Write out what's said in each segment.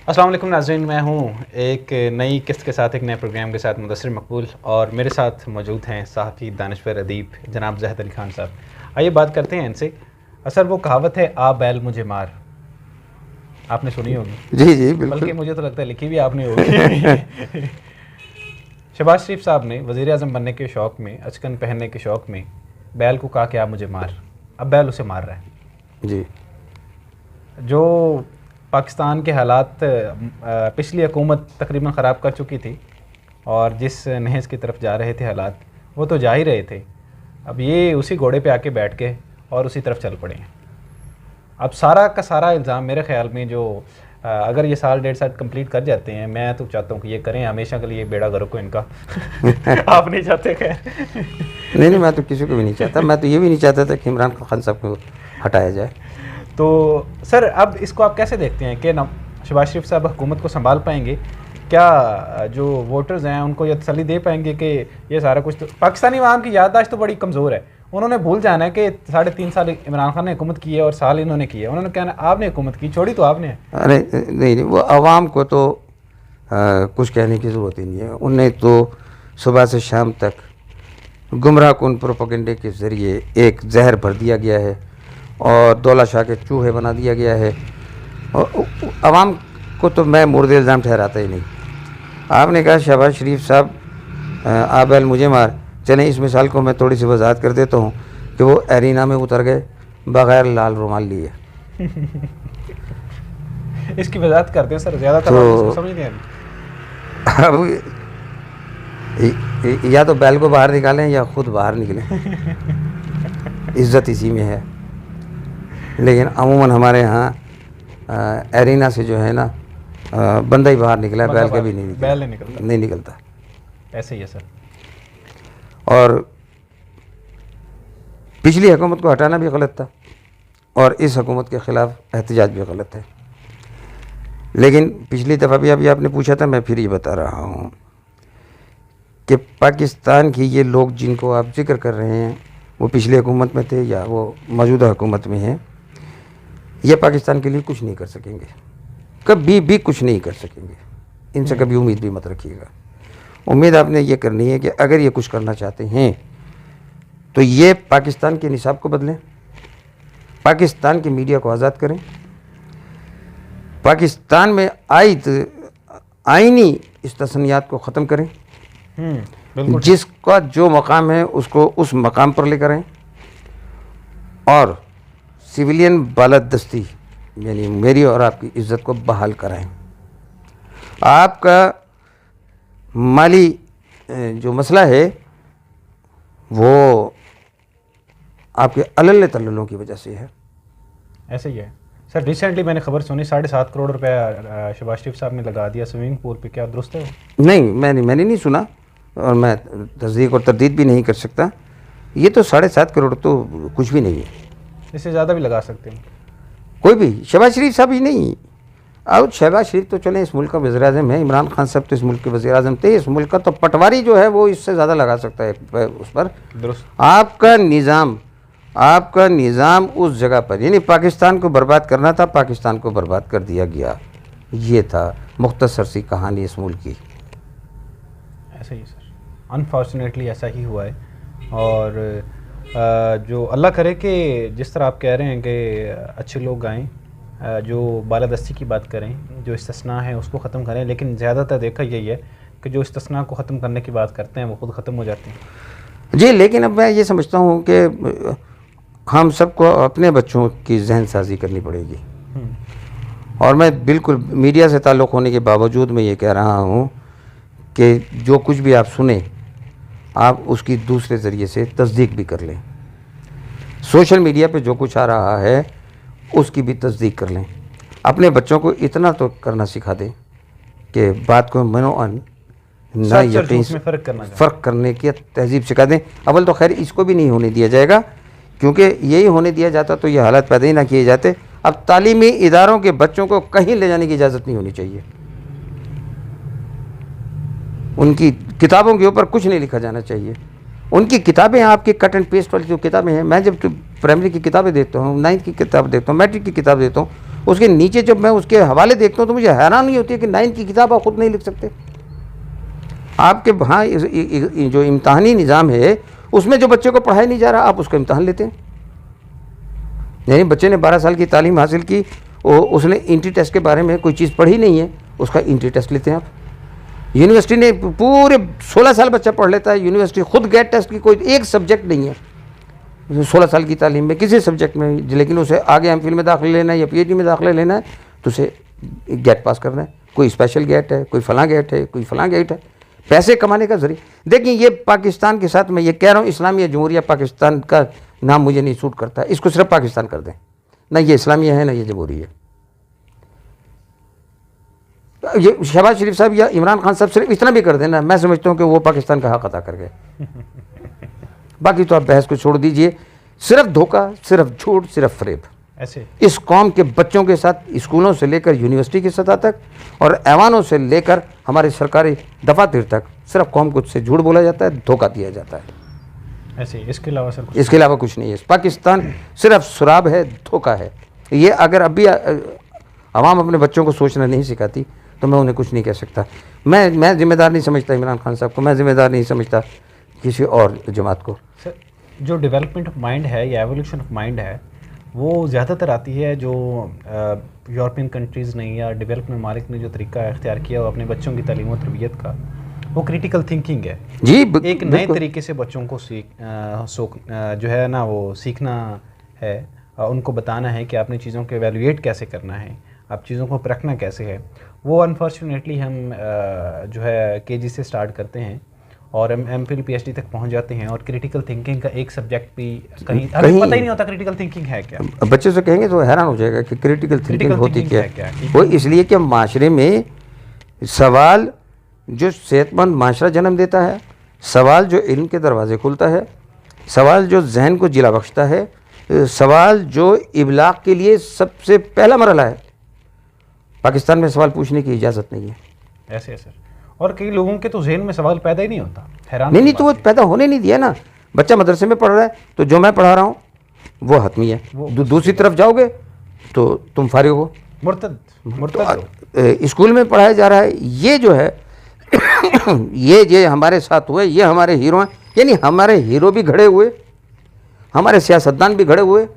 अस्सलाम वालेकुम नाज़रीन, मैं हूँ एक नई किस्त के साथ एक नए प्रोग्राम के साथ मुदस्सिर मकबूल और मेरे साथ मौजूद हैं सहाफ़ी दानिश्वर अदीब जनाब ज़हद अली खान साहब। आइए बात करते हैं इनसे। असर वो कहावत है आ बैल मुझे मार, आपने सुनी होगी। जी जी बल्कि बिल्कुल। मुझे तो लगता है लिखी भी आपने होगी। शहबाज शरीफ साहब ने वज़ीर आज़म बनने के शौक़ में, अचकन पहनने के शौक़ में बैल को कहा कि आप मुझे मार। अब बैल उसे मार रहा है। जी जो पाकिस्तान के हालात पिछली हुकूमत तकरीबन ख़राब कर चुकी थी और जिस नहज की तरफ जा रहे थे हालात, वो तो जा ही रहे थे। अब ये उसी घोड़े पे आके बैठ के और उसी तरफ चल पड़े हैं। अब सारा का सारा इल्ज़ाम मेरे ख़्याल में जो अगर ये साल 1.5 साल कंप्लीट कर जाते हैं, मैं तो चाहता हूँ कि ये करें हमेशा के लिए, बेड़ा गर्क हो इनका। आप नहीं चाहते? खैर नहीं, मैं तो किसी को भी नहीं चाहता। मैं तो ये भी नहीं चाहता था कि इमरान खान साहब को हटाया जाए। तो सर, अब इसको आप कैसे देखते हैं कि शहबाज शरीफ साहब हुकूमत को संभाल पाएंगे? क्या जो वोटर्स हैं उनको ये तसल्ली दे पाएंगे कि ये सारा कुछ तो पाकिस्तानी अवाम की याददाश्त तो बड़ी कमज़ोर है। उन्होंने भूल जाना है कि 3.5 साल इमरान खान ने हुकूमत की है और साल इन्होंने की है। उन्होंने कहना आपने हुकूमत की, छोड़ी तो आपने है। अरे नहीं, वो आवाम को तो कुछ कहने की ज़रूरत ही नहीं है। उन्हें तो सुबह से शाम तक गुमराह कुन प्रोपेगेंडे के ज़रिए एक जहर भर दिया गया है और दौला शाह के चूहे बना दिया गया है। और आवाम को तो मैं मुर्दे इल्ज़ाम ठहराता ही नहीं। आपने कहा शहबाज शरीफ साहब आ बैल मुझे मार, चलें इस मिसाल को मैं थोड़ी सी वजाहत कर देता हूँ कि वो एरिना में उतर गए बग़ैर लाल रुमाल लिए। इसकी वजाहत करते हैं सर, ज़्यादातर तो समझ नहीं। अब या तो बैल को बाहर निकालें या ख़ुद बाहर निकलें। इज़्ज़त इसी में है। लेकिन अमूमन हमारे यहाँ एरिना से जो है ना बंदा ही बाहर निकला है, बैल कभी नहीं निकलता। बैल नहीं निकलता। ऐसे ही है सर। और पिछली हुकूमत को हटाना भी गलत था और इस हुकूमत के ख़िलाफ़ एहतजाज भी गलत है। लेकिन पिछली दफ़ा भी अभी आपने पूछा था, मैं फिर ये बता रहा हूँ कि पाकिस्तान की ये लोग जिनको आप जिक्र कर रहे हैं वो पिछली हुकूमत में थे या वो मौजूदा हुकूमत में हैं, ये पाकिस्तान के लिए कुछ नहीं कर सकेंगे, कभी भी कुछ नहीं कर सकेंगे। इनसे कभी उम्मीद भी मत रखिएगा। उम्मीद आपने ये करनी है कि अगर ये कुछ करना चाहते हैं तो ये पाकिस्तान के निसाब को बदलें, पाकिस्तान की मीडिया को आज़ाद करें, पाकिस्तान में आईनी इस्तसनियात को ख़त्म करें, जिसका जो मकाम है उसको उस मकाम पर लेकर आएं और सिविलियन बालादस्ती यानी मेरी और आपकी इज़्ज़त को बहाल कराएं। आपका माली जो मसला है वो आपके अल्ल तल्लों की वजह से है। ऐसे ही है सर। रिसेंटली मैंने खबर सुनी 7.5 करोड़ रुपया शहबाज शरीफ साहब ने लगा दिया स्विमिंग पूल पे, क्या दुरुस्त है? नहीं, मैंने नहीं सुना और मैं तस्दीक और तरदीद भी नहीं कर सकता। ये तो 7.5 करोड़ तो कुछ भी नहीं है। इससे ज़्यादा भी लगा सकते हैं कोई भी। शहबाज शरीफ साहब ही नहीं, और शहबाज शरीफ तो चले इस मुल्क का वज़ीर आज़म है, इमरान खान साहब तो इस मुल्क के वज़ीर आज़म थे। इस मुल्क का तो पटवारी जो है वो इससे ज़्यादा लगा सकता है उस पर। दुरुस्त। आपका निज़ाम उस जगह पर, यानी पाकिस्तान को बर्बाद करना था, पाकिस्तान को बर्बाद कर दिया गया। ये था मुख्तसर सी कहानी इस मुल्क की। ऐसे ही सर, अनफॉर्चुनेटली ऐसा ही हुआ है। और जो अल्लाह करे कि जिस तरह आप कह रहे हैं कि अच्छे लोग आएँ, जो बालादस्ती की बात करें, जो इस्तिस्ना है उसको ख़त्म करें, लेकिन ज़्यादातर देखा यही है कि जो इस्तिस्ना को ख़त्म करने की बात करते हैं वो खुद ख़त्म हो जाते हैं। जी, लेकिन अब मैं ये समझता हूँ कि हम सबको अपने बच्चों की जहन साजी करनी पड़ेगी। और मैं बिल्कुल मीडिया से ताल्लुक़ होने के बावजूद मैं ये कह रहा हूँ कि जो कुछ भी आप सुने आप उसकी दूसरे ज़रिए से तस्दीक भी कर लें। सोशल मीडिया पे जो कुछ आ रहा है उसकी भी तस्दीक कर लें। अपने बच्चों को इतना तो करना सिखा दें कि बात को मनोअन ना यकीन फ़र्क करने की तहजीब सिखा दें। अव्वल तो खैर इसको भी नहीं होने दिया जाएगा, क्योंकि यही होने दिया जाता तो ये हालात पैदा ही ना किए जाते। अब तालीमी इदारों के बच्चों को कहीं ले जाने की इजाज़त नहीं होनी चाहिए। उनकी किताबों के ऊपर कुछ नहीं लिखा जाना चाहिए। उनकी किताबें आपकी कट एंड पेस्ट वाली जो किताबें हैं, मैं जब प्राइमरी की किताबें देखता हूँ, 9th की किताब देखता हूँ, मैट्रिक की किताब देखता हूँ, उसके नीचे जब मैं उसके हवाले देखता हूँ तो मुझे हैरानी होती है कि 9 की किताब आप खुद नहीं लिख सकते। आपके वहाँ जो इम्तहानी निज़ाम है उसमें जो बच्चे को पढ़ाया नहीं जा रहा, आप उसका इम्तहान लेते हैं। यानी बच्चे ने 12 साल की तालीम हासिल की, उसने इंट्री टेस्ट के बारे में कोई चीज़ पढ़ी नहीं है, उसका इंट्री टेस्ट लेते हैं आप। यूनिवर्सिटी ने पूरे 16 साल बच्चा पढ़ लेता है, यूनिवर्सिटी खुद गेट टेस्ट की कोई एक सब्जेक्ट नहीं है 16 साल की तालीम में किसी सब्जेक्ट में, लेकिन उसे आगे एमफिल में दाखिले लेना है या पीएचडी में दाखिले लेना है तो उसे गेट पास करना है। कोई स्पेशल गेट है, कोई फलां गेट है, कोई फलां गेट है, पैसे कमाने का जरिए। देखिए ये पाकिस्तान के साथ मैं ये कह रहा हूँ, इस्लामिया जमहूरिया पाकिस्तान का नाम मुझे नहीं सूट करता, इसको सिर्फ पाकिस्तान कर दें, ना ये इस्लामिया है ना ये जमहूरी है। ये शहबाज शरीफ साहब या इमरान खान साहब सिर्फ इतना भी कर देना, मैं समझता हूँ कि वो पाकिस्तान का हक अदा कर गए। बाकी तो आप बहस को छोड़ दीजिए, सिर्फ धोखा, सिर्फ झूठ, सिर्फ फरेब ऐसे इस कौम के बच्चों के साथ, स्कूलों से लेकर यूनिवर्सिटी की सतह तक और ऐवानों से लेकर हमारे सरकारी दफातर तक सिर्फ कौम को से झूठ बोला जाता है, धोखा दिया जाता है। ऐसे इसके अलावा सर इसके अलावा कुछ नहीं है। पाकिस्तान सिर्फ शराब है, धोखा है। ये अगर अभी आवाम अपने बच्चों को सोचना नहीं सिखाती तो मैं उन्हें कुछ नहीं कह सकता। मैं जिम्मेदार नहीं समझता इमरान खान साहब को, मैं जिम्मेदार नहीं समझता किसी और जमात को। सर जो डेवलपमेंट ऑफ माइंड है या एवोल्यूशन ऑफ माइंड है वो ज़्यादातर आती है जो यूरोपियन कंट्रीज़ ने या डेवलप ममालिक ने जो तरीका इख्तियार किया वो अपने बच्चों की तालीम और तरबियत का, वो क्रिटिकल थिंकिंग है जी। एक नए तरीके से बच्चों को जो है ना वो सीखना है, उनको बताना है कि आपने चीज़ों को एवेलुएट कैसे करना है, आप चीज़ों को परखना कैसे है। वो अनफॉर्चुनेटली हम जो है केजी से स्टार्ट करते हैं और एमफिल पीएचडी तक पहुंच जाते हैं और क्रिटिकल थिंकिंग का एक सब्जेक्ट भी कहीं पता ही नहीं होता क्रिटिकल थिंकिंग है क्या। बच्चे से कहेंगे तो हैरान हो जाएगा कि क्रिटिकल थिंकिंग होती क्या है। वो इसलिए कि माशरे में सवाल जो सेहतमंद माशरा जन्म देता है, सवाल जो इल्म के दरवाजे खुलता है, सवाल जो जहन को जिला बख्शता है, सवाल जो इबलाग के लिए सबसे पहला मरहला है। पाकिस्तान में सवाल पूछने की इजाज़त नहीं है। ऐसे है सर, और कई लोगों के तो जहन में सवाल पैदा ही नहीं होता। हैरान नहीं तो वो पैदा होने नहीं दिया ना। बच्चा मदरसे में पढ़ रहा है तो जो मैं पढ़ा रहा हूँ वो हतमी है, दूसरी तरफ जाओगे तो तुम फारिग हो, मुर्तद हो। स्कूल में पढ़ाया जा रहा है ये जो है ये हमारे साथ हुए, ये हमारे हीरो हैं। यानी हमारे हीरो भी घड़े हुए, हमारे सियासतदान भी घड़े हुए,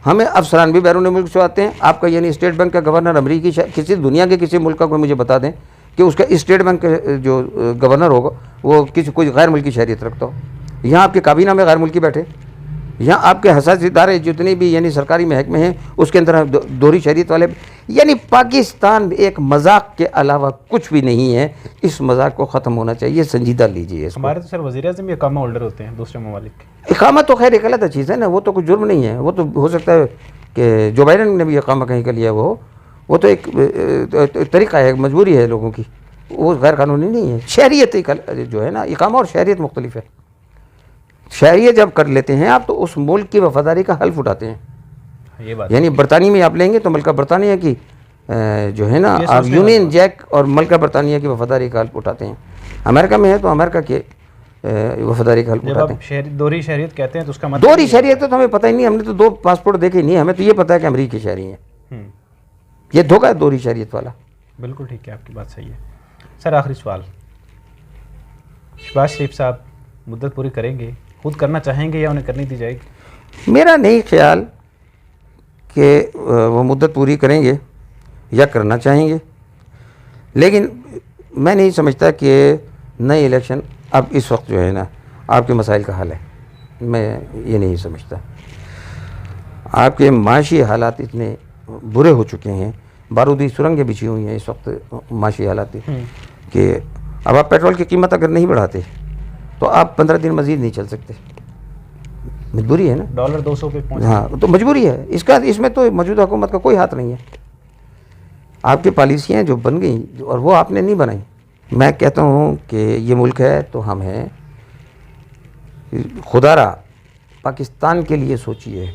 हमें अफसरान भी बैरून मुल्क से आते हैं। आपका यानी स्टेट बैंक का गवर्नर अमरीकी किसी दुनिया के किसी मुल्क का कोई मुझे बता दें कि उसका स्टेट बैंक का जो गवर्नर होगा वो कोई गैर मुल्की शहरियत रखता हो। यहाँ आपके काबीना में गैर मुल्की बैठे, यहाँ आपके हसास इदारे जितने भी यानी सरकारी महकमे हैं उसके अंदर दोहरी शहरियत वाले। यानी पाकिस्तान एक मजाक के अलावा कुछ भी नहीं है। इस मजाक को ख़त्म होना चाहिए, संजीदा लीजिए। हमारे तो सर वज़ीर-ए-आज़म भी इकामा होल्डर होते हैं दूसरे ममालिक के। इकामा तो खैर एक अलग चीज़ है ना, वो तो कोई जुर्म नहीं है। वो तो हो सकता है कि जो बाइडन ने भी इकामा कहीं का लिया वो तो एक तरीका है, मजबूरी है लोगों की, वो गैर कानूनी नहीं है। शहरियत जो है ना, इकामा और शहरियत मुख्तलिफ है। शहरियत जब कर लेते हैं आप तो उस मुल्क की वफादारी का हल्फ उठाते हैं। ये बात यानी बरतानिया में आप लेंगे तो मलका बरतानिया की जो है ना आप यूनियन जैक और मलका बरतानिया की वफादारी का हल्फ उठाते हैं। अमेरिका में है तो अमेरिका के वफादारी का हल्फ उठाते हैं। दोहरी शहरियत कहते हैं तो उसका मतलब दोहरी शहरियत तो हमें पता ही नहीं, हमने तो 2 पासपोर्ट देखे नहीं, हमें तो ये पता है कि अमरीकी शहरी हैं। ये धोखा है दोहरी शहरियत वाला। बिल्कुल ठीक है, आपकी बात सही है। सर आखिरी सवाल, शहबाज शरीफ साहब मुद्दत पूरी करेंगे, खुद करना चाहेंगे या उन्हें करनी दी जाएगी? मेरा नहीं ख्याल कि वो मुद्दत पूरी करेंगे या करना चाहेंगे, लेकिन मैं नहीं समझता कि नई इलेक्शन अब इस वक्त जो है ना आपके मसाइल का हल है। मैं ये नहीं समझता। आपके माशी हालात इतने बुरे हो चुके हैं, बारूदी सुरंगें बिछी हुई हैं इस वक्त माशी हालात कि अब आप पेट्रोल की कीमत अगर नहीं बढ़ाते तो आप 15 दिन मज़ीद नहीं चल सकते। मजबूरी है ना, डॉलर 200 पे पहुँच। हाँ तो मजबूरी है, इसमें तो मौजूदा हुकूमत का कोई हाथ नहीं है। आपकी पॉलिसियाँ जो बन गई और वो आपने नहीं बनाई। मैं कहता हूँ कि ये मुल्क है तो हम हैं, खुदारा पाकिस्तान के लिए सोचिए।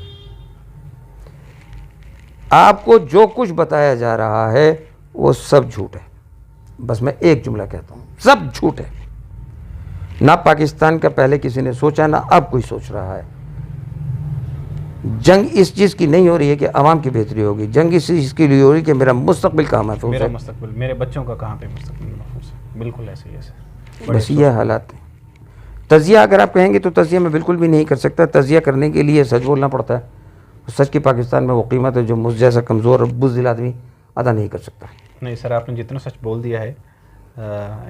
आपको जो कुछ बताया जा रहा है वो सब झूठ है। बस मैं एक जुमला कहता हूँ, सब झूठ है। ना पाकिस्तान का पहले किसी ने सोचा, ना अब कोई सोच रहा है। जंग इस चीज़ की नहीं हो रही है कि आवाम की बेहतरी होगी, जंग इस चीज़ की लिए हो रही है कि मेरा मुस्तकबिल कहाँ महफूज मेरा है। मुस्तकबिल, मेरे बच्चों का कहाँ पे मुस्तकबिल महफूज है। बिल्कुल ऐसे ही है सर। बस ये हालात हैं। तजिया अगर आप कहेंगे तो तजिया मैं बिल्कुल भी नहीं कर सकता। तजिया करने के लिए सच बोलना पड़ता है। सच की पाकिस्तान में वो कीमत है जो मुझ जैसा कमज़ोर और बुज़दिल आदमी अदा नहीं कर सकता। नहीं सर, आपने जितना सच बोल दिया है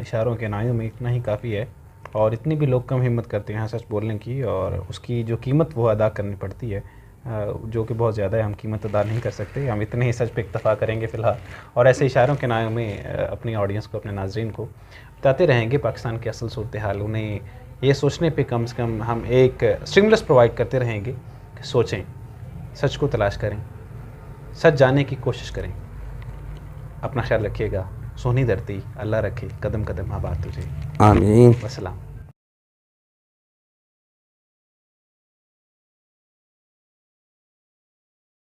इशारों के नायों में, इतना ही काफ़ी है। और इतनी भी लोग कम हिम्मत करते हैं सच बोलने की, और उसकी जो कीमत वो अदा करनी पड़ती है जो कि बहुत ज़्यादा है। हम कीमत अदा नहीं कर सकते, हम इतने ही सच पे इक्तफ़ा करेंगे फ़िलहाल। और ऐसे इशारों के नायों में अपनी ऑडियंस को, अपने नाज़रीन को बताते रहेंगे पाकिस्तान की असल सूरत हाल। उन्हें ये सोचने पे कम से कम हम एक स्टिमुलस प्रोवाइड करते रहेंगे कि सोचें, सच को तलाश करें, सच जानने की कोशिश करें। अपना ख्याल रखिएगा। सोनी धरती अल्लाह रखे, कदम कदम आबाद तुझे। आमीन। वस्सलाम।